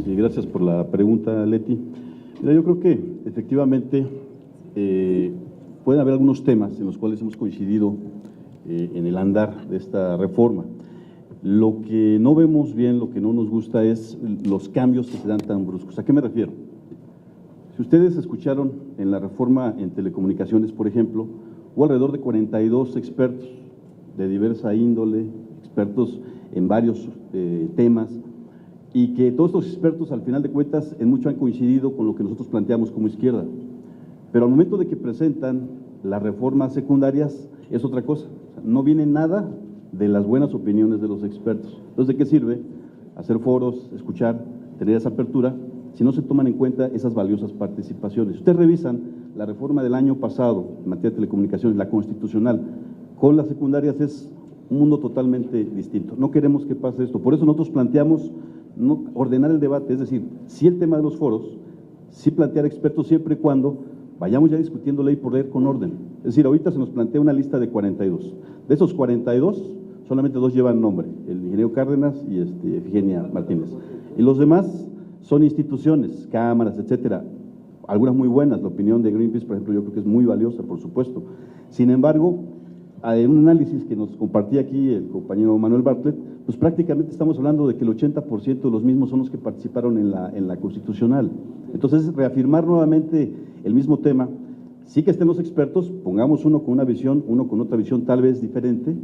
Sí, gracias por la pregunta, Leti. Mira, yo creo que efectivamente pueden haber algunos temas en los cuales hemos coincidido en el andar de esta reforma. Lo que no vemos bien, lo que no nos gusta es los cambios que se dan tan bruscos. ¿A qué me refiero? Si ustedes escucharon en la reforma en telecomunicaciones, por ejemplo, hubo alrededor de 42 expertos de diversa índole, expertos en varios temas, y que todos estos expertos, al final de cuentas, en mucho han coincidido con lo que nosotros planteamos como izquierda. Pero al momento de que presentan las reformas secundarias, es otra cosa. O sea, no viene nada de las buenas opiniones de los expertos. Entonces, ¿de qué sirve hacer foros, escuchar, tener esa apertura, si no se toman en cuenta esas valiosas participaciones? Si ustedes revisan la reforma del año pasado en materia de telecomunicaciones, la constitucional, con las secundarias es un mundo totalmente distinto. No queremos que pase esto. Por eso nosotros planteamos no ordenar el debate, es decir, sí el tema de los foros, sí plantear expertos siempre y cuando vayamos ya discutiendo ley por ley con orden. Es decir, ahorita se nos plantea una lista de 42. De esos 42, solamente 2 llevan nombre, el ingeniero Cárdenas y Efigenia Martínez. Y los demás son instituciones, cámaras, etcétera. Algunas muy buenas, la opinión de Greenpeace, por ejemplo, yo creo que es muy valiosa, por supuesto. Sin embargo, en un análisis que nos compartía aquí el compañero Manuel Bartlett, pues prácticamente estamos hablando de que el 80% de los mismos son los que participaron en la constitucional. Entonces, reafirmar nuevamente el mismo tema, sí que estén los expertos, pongamos uno con una visión, uno con otra visión tal vez diferente,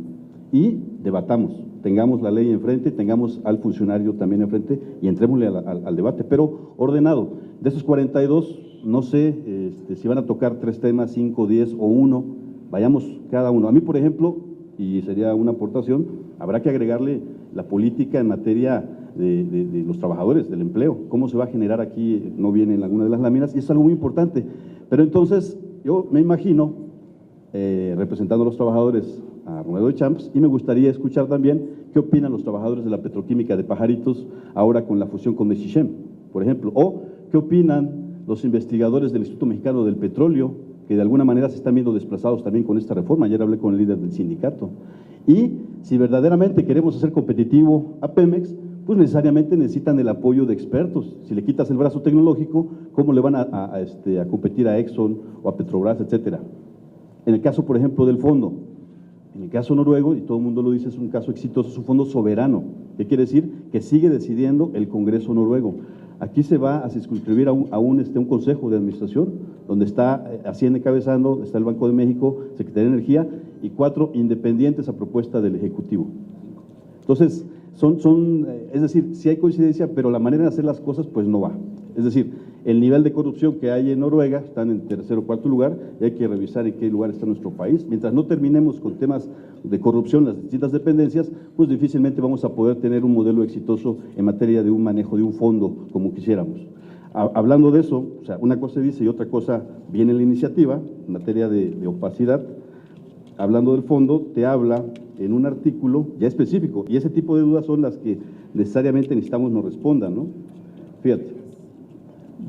y debatamos, tengamos la ley enfrente, tengamos al funcionario también enfrente y entrémosle al debate, pero ordenado. De esos 42, no sé si van a tocar 3 temas, 5, 10 o 1, vayamos cada uno. A mí, por ejemplo, y sería una aportación, habrá que agregarle la política en materia de los trabajadores, del empleo, cómo se va a generar aquí, no viene en alguna de las láminas, y es algo muy importante. Pero entonces, yo me imagino, representando a los trabajadores a Romero de Champs, y me gustaría escuchar también qué opinan los trabajadores de la petroquímica de Pajaritos, ahora con la fusión con Mexichem, por ejemplo, o qué opinan los investigadores del Instituto Mexicano del Petróleo, que de alguna manera se están viendo desplazados también con esta reforma. Ayer hablé con el líder del sindicato. Y si verdaderamente queremos hacer competitivo a Pemex, pues necesariamente necesitan el apoyo de expertos. Si le quitas el brazo tecnológico, ¿cómo le van a competir a Exxon o a Petrobras, etcétera? En el caso, por ejemplo, del fondo, en el caso noruego, y todo el mundo lo dice, es un caso exitoso, es un fondo soberano. ¿Qué quiere decir? Que sigue decidiendo el Congreso noruego. Aquí se va a circunscribir a un consejo de administración, donde está Hacienda encabezando, está el Banco de México, Secretaría de Energía, y 4 independientes a propuesta del Ejecutivo. Entonces, es decir, sí hay coincidencia, pero la manera de hacer las cosas, pues no va. Es decir, el nivel de corrupción que hay en Noruega, están en 3.º o 4.º lugar, y hay que revisar en qué lugar está nuestro país. Mientras no terminemos con temas de corrupción en las distintas dependencias, pues difícilmente vamos a poder tener un modelo exitoso en materia de un manejo de un fondo como quisiéramos. Hablando de eso, o sea, una cosa dice y otra cosa viene en la iniciativa, en materia de opacidad. Hablando del fondo, te habla en un artículo ya específico, y ese tipo de dudas son las que necesariamente necesitamos nos respondan, ¿no? Fíjate.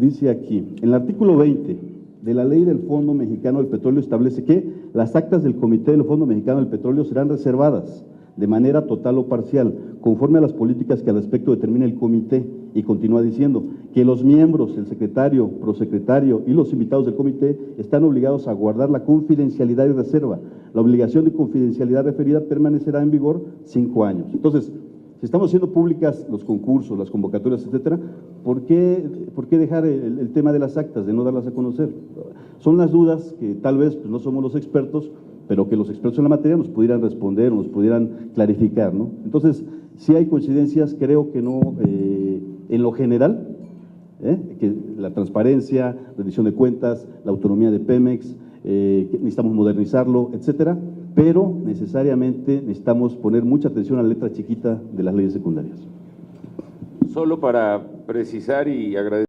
Dice aquí, en el artículo 20 de la Ley del Fondo Mexicano del Petróleo establece que las actas del Comité del Fondo Mexicano del Petróleo serán reservadas de manera total o parcial, conforme a las políticas que al respecto determine el comité, y continúa diciendo que los miembros, el secretario, prosecretario y los invitados del comité están obligados a guardar la confidencialidad y reserva. La obligación de confidencialidad referida permanecerá en vigor 5 años. Entonces, si estamos haciendo públicas los concursos, las convocatorias, etcétera, ¿por qué dejar el tema de las actas, de no darlas a conocer? Son las dudas que tal vez pues, no somos los expertos, pero que los expertos en la materia nos pudieran responder o nos pudieran clarificar, ¿no? Entonces, si hay coincidencias, creo que no, en lo general, que la transparencia, rendición de cuentas, la autonomía de Pemex, que necesitamos modernizarlo, etcétera, pero necesariamente necesitamos poner mucha atención a la letra chiquita de las leyes secundarias. Solo para precisar y agradecer.